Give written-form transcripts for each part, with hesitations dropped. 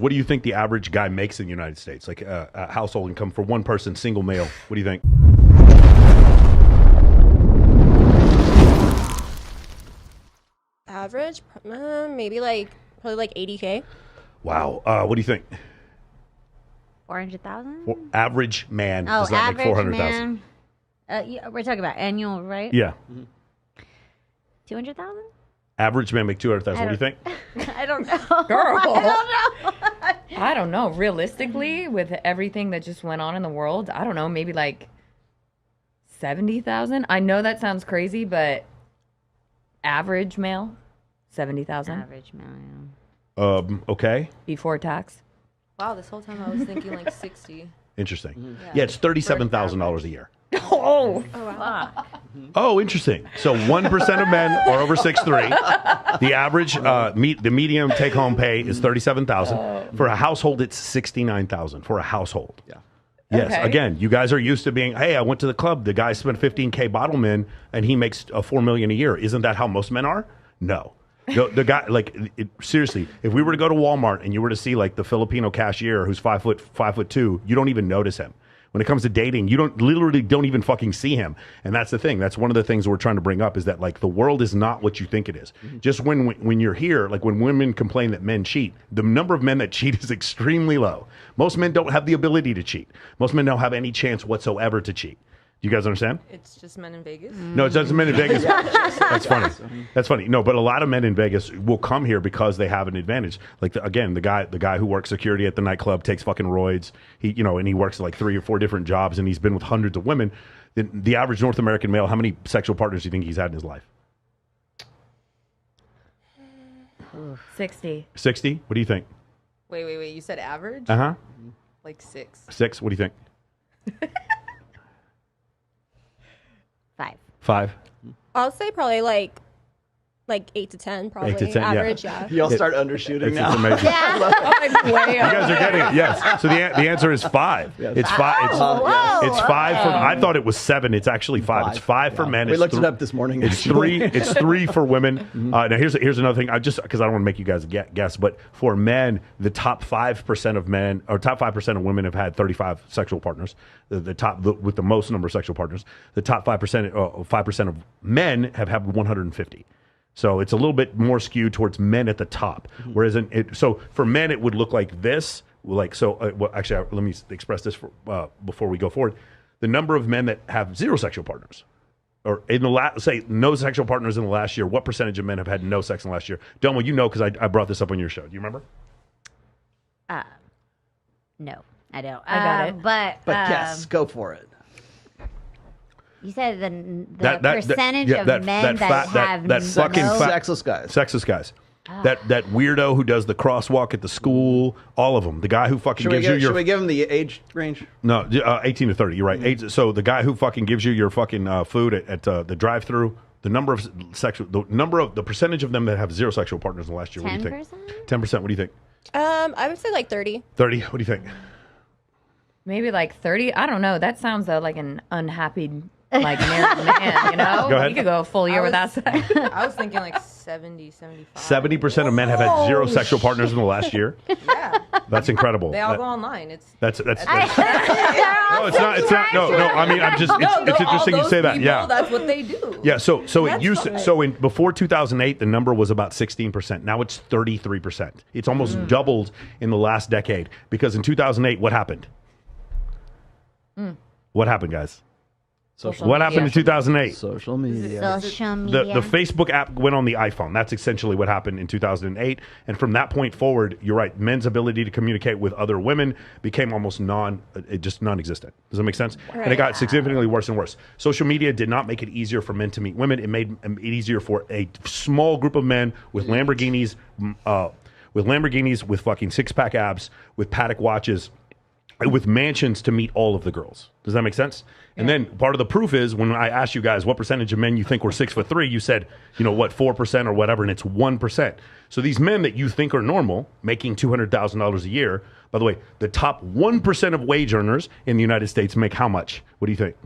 What do you think the average guy makes in the United States? Like a household income for one person, single male. What do you think? Average, maybe probably like 80K. Wow. What do you think? 400,000. Average man Oh, does not make average 400,000. man. We're talking about annual, right? Yeah. 200,000. Average man make 200,000. What do you think? I don't know. Girl. I don't know. I don't know. Realistically, with everything that just went on in the world, I don't know, maybe like 70,000. I know that sounds crazy, but average male, 70,000 Average man. Okay. before tax. Wow, this whole time I was thinking like 60. Interesting. Yeah, it's $37,000 a year. Oh, Oh, interesting. So 1% of men are over 6'3". The average, the median take-home pay is $37,000. For a household, it's $69,000 for a household. Yeah. Yes. Okay. Again, you guys are used to being, hey, I went to the club. The guy spent $15K bottleman, and he makes $4 million a year. Isn't that how most men are? No. The guy, like, seriously, if we were to go to Walmart and you were to see like the Filipino cashier who's 5'2", you don't even notice him. When it comes to dating, you literally don't even fucking see him. And that's the thing. That's one of the things we're trying to bring up is that like the world is not what you think it is. Just when you're here, like when women complain that men cheat, the number of men that cheat is extremely low. Most men don't have the ability to cheat. Most men don't have any chance whatsoever to cheat. Do you guys understand? It's just men in Vegas. No, it's just men in Vegas. That's funny. That's funny. No, but a lot of men in Vegas will come here because they have an advantage. Like the guy who works security at the nightclub takes fucking roids. And he works like 3 or 4 different jobs, and he's been with hundreds of women. The average North American male, how many sexual partners do you think he's had in his life? 60. 60? What do you think? Wait. You said average? Uh-huh. Like 6. 6? What do you think? 5. 5? I'll say probably like 8 to 10, probably. 8 to 10, yeah. Average, yeah. You'll start undershooting It's now. amazing. You guys are getting it. Yes. So the answer is 5. Yes. It's 5. Whoa. It's 5 for. I thought it was 7. It's actually 5. It's 5 for men. We It's looked it thr- up this morning. It's 3. It's 3 for women. Now here's another thing. I just because I don't want to make you guys guess, but for men, the top 5% of men or top 5% of women have had 35 sexual partners. With the most number of sexual partners. The top 5% of men have had 150. So it's a little bit more skewed towards men at the top. Whereas so for men, it would look like this. Like so. Actually, let me express this before we go forward. The number of men that have 0 sexual partners, or in the say no sexual partners in the last year. What percentage of men have had no sex in the last year? Delma, you know because I brought this up on your show. Do you remember? No, I don't. I got it. But yes, go for it. you said the percentage of men that have that fucking no Sexless guys. Sexless guys. That weirdo who does the crosswalk at the school, all of them. The guy who fucking gives you your... Should we give him the age range? No, 18 to 30, you're right. So the guy who fucking gives you your fucking food at the drive-thru, the percentage of them that have 0 sexual partners in the last year, what do you think? 10%, what do you think? I would say like 30. 30, what do you think? Maybe like 30. I don't know. That sounds like an unhappy, like married man, you know? Go ahead. You could go a full year without sex. I was thinking like 70, 75. 70% of men have had 0 sexual partners in the last year. Yeah. That's incredible. They all go online. That's no, it's not. No. I mean, I'm just. It's interesting you say that. People, Yeah. That's what they do. Yeah. So it That's used fine. so in before 2008, the number was about 16%. Now it's 33%. It's almost doubled in the last decade because in 2008, what happened? What happened, guys? What happened in 2008? Social media. social media. The Facebook app went on the iPhone. That's essentially what happened in 2008. And from that point forward, you're right, men's ability to communicate with other women became almost non-existent. Does that make sense? Right. And it got significantly worse and worse. Social media did not make it easier for men to meet women. It made it easier for a small group of men with Lamborghinis, with fucking six-pack abs, with Patek watches, with mansions to meet all of the girls. Does that make sense? And then part of the proof is when I asked you guys what percentage of men you think were 6'3", you said, 4% or whatever, and it's 1%. So these men that you think are normal, making $200,000 a year, by the way, the top 1% of wage earners in the United States make how much? What do you think?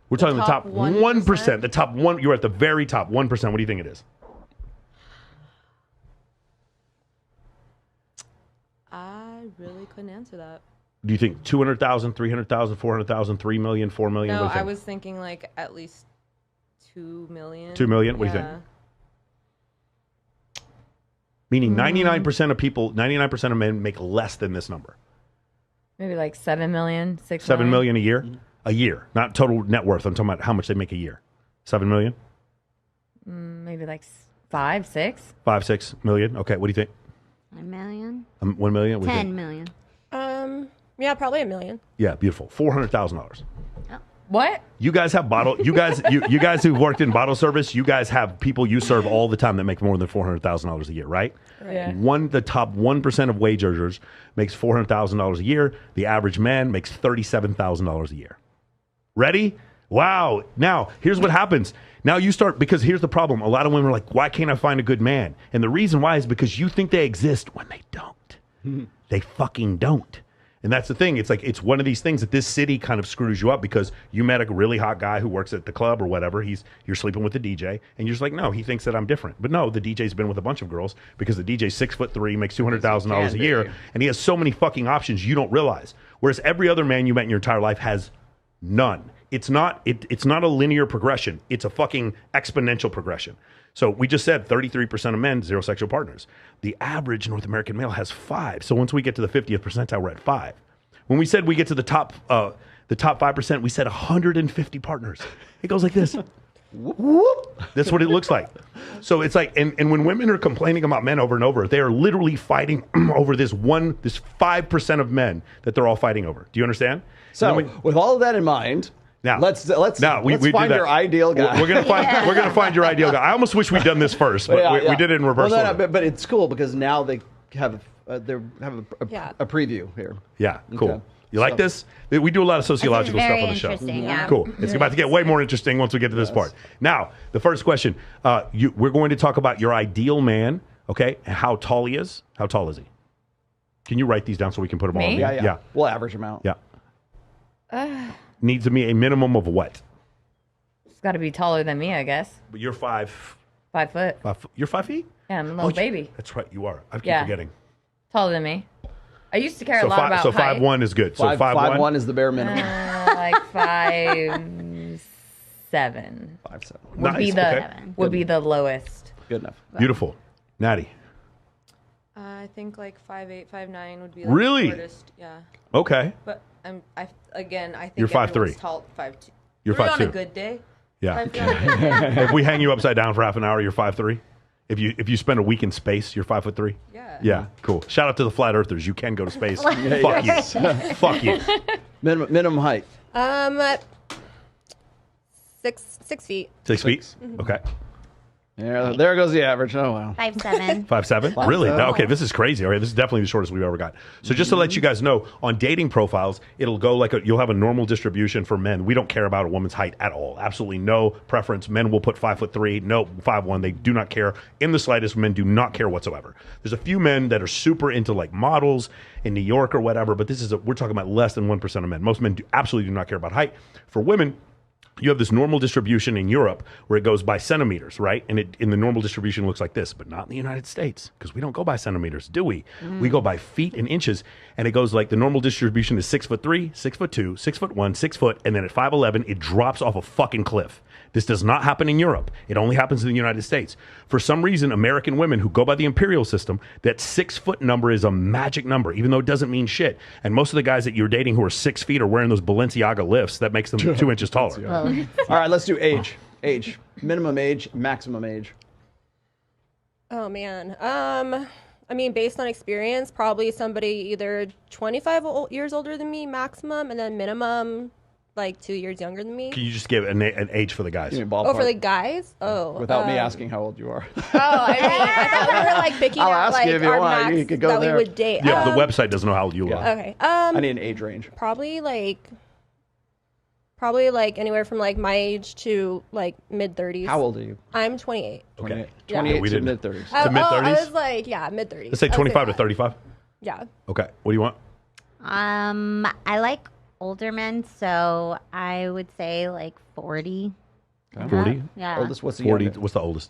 We're talking the top 1%. The top one, you're at the very top 1%. What do you think it is? I really couldn't answer that. Do you think 200,000, 300,000, 400,000, 3 million, 4 million? No, What do you think? I was thinking like at least 2 million. 2 million? What do you think? Meaning 99% of people, 99% of men make less than this number. Maybe like 7 million, 6 7 million. million a year? A year, not total net worth. I'm talking about how much they make a year. 7 million? Maybe like 5, 6. 5, 6 million? Okay, what do you think? $1 million. 1 million? What do you 10 think? million. Yeah, probably $1 million. Yeah, beautiful. $400,000. What? You guys have you guys who've worked in bottle service, you guys have people you serve all the time that make more than $400,000 a year, right? Yeah. The top 1% of wage earners makes $400,000 a year. The average man makes $37,000 a year. Ready? Wow. Now, here's what happens. Now you start, because here's the problem. A lot of women are like, why can't I find a good man? And the reason why is because you think they exist when they don't. They fucking don't. And that's the thing. It's like, it's one of these things that this city kind of screws you up because you met a really hot guy who works at the club or whatever. You're sleeping with the DJ and you're just like, no, he thinks that I'm different. But no, the DJ's been with a bunch of girls because the DJ's 6'3", makes $200,000 a year. And he has so many fucking options you don't realize. Whereas every other man you met in your entire life has none. It's not a linear progression. It's a fucking exponential progression. So we just said 33% of men, 0 sexual partners. The average North American male has 5. So once we get to the 50th percentile, we're at 5. When we said we get to the top 5%, we said 150 partners. It goes like this. Whoop. That's what it looks like. So it's like, and when women are complaining about men over and over, they are literally fighting over this 5% of men that they're all fighting over. Do you understand? So with all of that in mind, now let's find your ideal guy. We're gonna find your ideal guy. I almost wish we'd done this first, but we did it in reverse order. But it's cool because now they have a preview here. Yeah, cool. Okay. You like this? We do a lot of sociological stuff on the show. Yeah. Cool. It's about to get way more interesting once we get to this part. Now, the first question: we're going to talk about your ideal man. Okay, how tall he is. How tall is he? Can you write these down so we can put them all? Yeah. We'll average them out. Yeah. Needs to be a minimum of what? It's got to be taller than me, I guess. But you're 5 foot. You're 5 feet? Yeah, I'm a little baby. That's right, you are. I keep forgetting. Taller than me. I used to care a lot about so height. 5'1" is good. So 5'1" is the bare minimum. Like 5'7". 5'7". Would be the lowest. Good enough. Beautiful. Natty. I think like 5'8", 5'9" would be like really the shortest. Yeah. Okay. But I think you're 5'3". Tall, 5'2". You're 5'2". On a good day. Yeah. If we hang you upside down for half an hour, you're 5'3". If you spend a week in space, you're 5'3". Yeah. Yeah. Cool. Shout out to the flat earthers. You can go to space. Fuck you. Fuck you. Minimum height. 6 feet. 6 feet. Okay. Yeah, there goes the average. Oh, wow. 5'7". 5'7"? Really? Okay, this is crazy. Okay, this is definitely the shortest we've ever got. So just to let you guys know, on dating profiles, it'll go like you'll have a normal distribution for men. We don't care about a woman's height at all. Absolutely no preference. Men will put 5'3", no 5'1". They do not care in the slightest. Men do not care whatsoever. There's a few men that are super into like models in New York or whatever, but we're talking about less than 1% of men. Most men absolutely do not care about height. For women, you have this normal distribution in Europe where it goes by centimeters, right? And in the normal distribution looks like this, but not in the United States because we don't go by centimeters, do we? We go by feet and inches, and it goes like the normal distribution is 6'3", 6'2", 6'1", 6 foot, and then at 5'11", it drops off a fucking cliff. This does not happen in Europe. It only happens in the United States. For some reason, American women who go by the imperial system, that 6 foot number is a magic number, even though it doesn't mean shit. And most of the guys that you're dating who are 6 feet are wearing those Balenciaga lifts. That makes them 2 inches taller. All right, let's do age. Age. Minimum age, maximum age. Oh, man. I mean, based on experience, probably somebody either 25 years older than me, maximum, and then minimum, like 2 years younger than me. Can you just give an age for the guys? Oh, for the guys? Oh. Without me asking how old you are. Oh, I thought we were like picking out like our max you could go that there. we would date. Yeah, the website doesn't know how old you are. Okay. I need an age range. Probably like anywhere from like my age to like mid-30s. How old are you? I'm 28. 28. Yeah. 28 We to didn't- mid-30s. To mid-30s? I was like, yeah, mid-30s. Let's say 25 to 35. Yeah. Okay. What do you want? I like older men, so I would say like 40. 40? Yeah. Oldest, what's the 40. youngest? What's the oldest?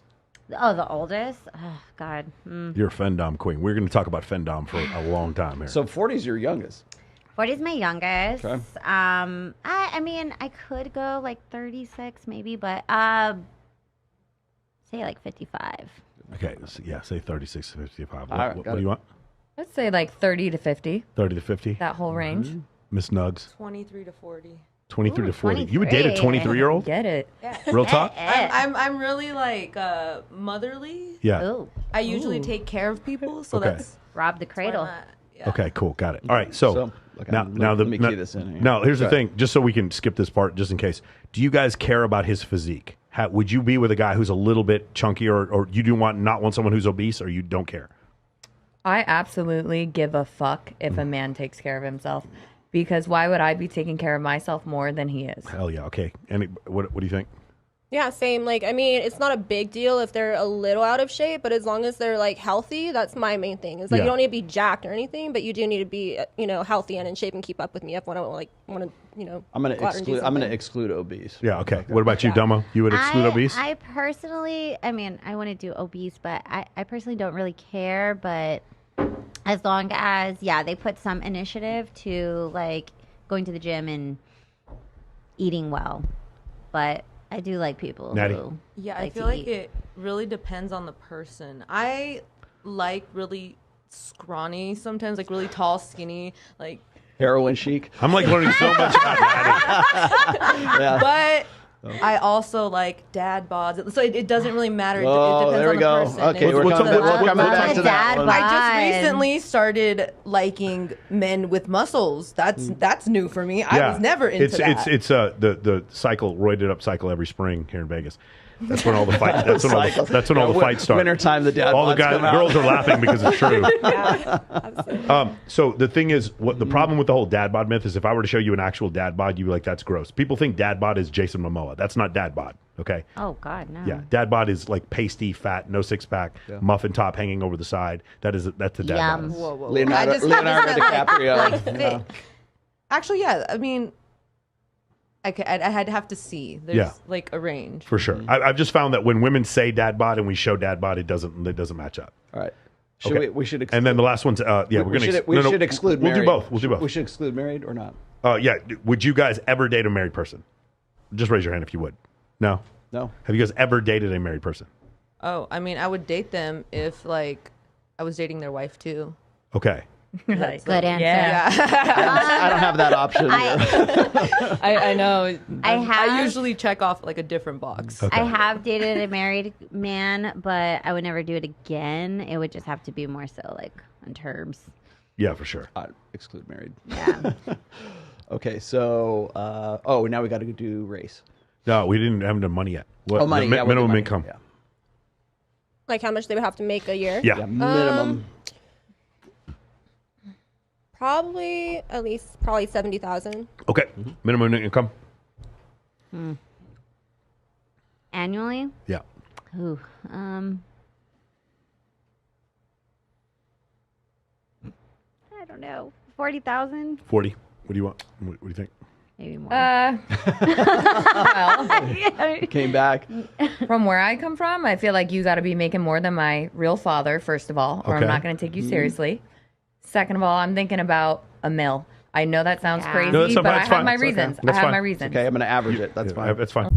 Oh, the oldest? Oh, God. You're a fendom queen. We're going to talk about fendom for a long time here. So 40's your youngest. 40's my youngest. Okay. I mean, I could go like 36 maybe, but say like 55. Okay, so yeah, say 36 to 55. All right, What got do it. you want? Let's say like 30 to 50, 30 to 50? that whole range. Miss Nugs? 23 to 40. 23 Ooh, to 40. You would date a 23. 23-year-old? Get it. Real talk? I'm really like motherly. Yeah. Ooh, I usually take care of people, so Okay. that's rob the why I'm cradle. at- yeah. Okay, cool. Got it. All right, so okay, now let me key this in here. Now, here's the Go thing, just so we can skip this part just in case. Do you guys care about his physique? Would you be with a guy who's a little bit chunky, or you do not want someone who's obese, or you don't care? I absolutely give a fuck if a man takes care of himself, because why would I be taking care of myself more than he is? Hell yeah. Okay. What do you think? Yeah, same. Like, I mean, it's not a big deal if they're a little out of shape, but as long as they're like healthy, that's my main thing. It's like Yeah. you don't need to be jacked or anything, but you do need to be, healthy and in shape and keep up with me if I want to, I'm gonna go out and do exclude. I'm gonna something. exclude obese. Yeah, okay. What about you, Dumbo? You would exclude obese? I personally, I mean, I wouldn't do obese, but I personally don't really care. But as long as, they put some initiative to like going to the gym and eating well. But I do like people Natty? who Yeah, I like feel to like eat. it really depends on the person. I like really scrawny sometimes, like really tall, skinny, like. Heroin chic. I'm like learning so much about Natty. Yeah. But I also like dad bods, so it doesn't really matter. It Oh, depends there on we the go. person. Okay, It's we're What's coming, up- we're what's coming up- back to that dad one. bod? I just Fine. recently started liking men with muscles. That's new for me. I was never into that. It's the cycle, roided up cycle every spring here in Vegas. That's when all the fight. That's when all the fights start. Wintertime, the dad All the bods guys, come out. girls are laughing because it's true. Yeah, absolutely. So the thing is, what the problem with the whole dad bod myth is, if I were to show you an actual dad bod, you'd be like, "That's gross." People think dad bod is Jason Momoa. That's not dad bod. Okay. Oh God, no. Yeah, dad bod is like pasty, fat, no six pack, muffin top hanging over the side. That's the dad Yum. bod. Whoa. Leonardo I just have DiCaprio. like you know. thick. Actually, yeah. I mean, I'd have to see. There's Yeah. like a range. For sure. I've just found that when women say dad bod and we show dad bod, it doesn't match up. All right. Should Okay. we should And then the last one's we're we gonna should, we should exclude We'll married. do both. We'll do both. We should exclude married or not? Yeah. Would you guys ever date a married person? Just raise your hand if you would. No. No. Have you guys ever dated a married person? Oh, I mean, I would date them if like I was dating their wife too. Okay. Like, Good answer. Yeah. I don't have that option. yet. I know. I I usually check off like a different box. Okay. I have dated a married man, but I would never do it again. It would just have to be more so like on terms. Yeah, for sure. Exclude married. Yeah. Okay, so now we got to do race. No, we haven't done money yet. What, Money. the Yeah, we'll do minimum money. income. Yeah. Like how much they would have to make a year? Yeah. Yeah, minimum. Probably 70,000. Okay. Minimum income. Annually? Yeah. Ooh. I don't know. 40,000? 40. What do you want? What do you think? Maybe more. well, Came back. from where I come from, I feel like you got to be making more than my real father, first of all, or Okay. I'm not going to take you seriously. Second of all, I'm thinking about a mill. I know that sounds Yeah. crazy, No, that's but fine. I That's have fine. my That's okay. reasons. That's I have fine. my reasons. Okay, I'm going to average it. That's fine. That's fine.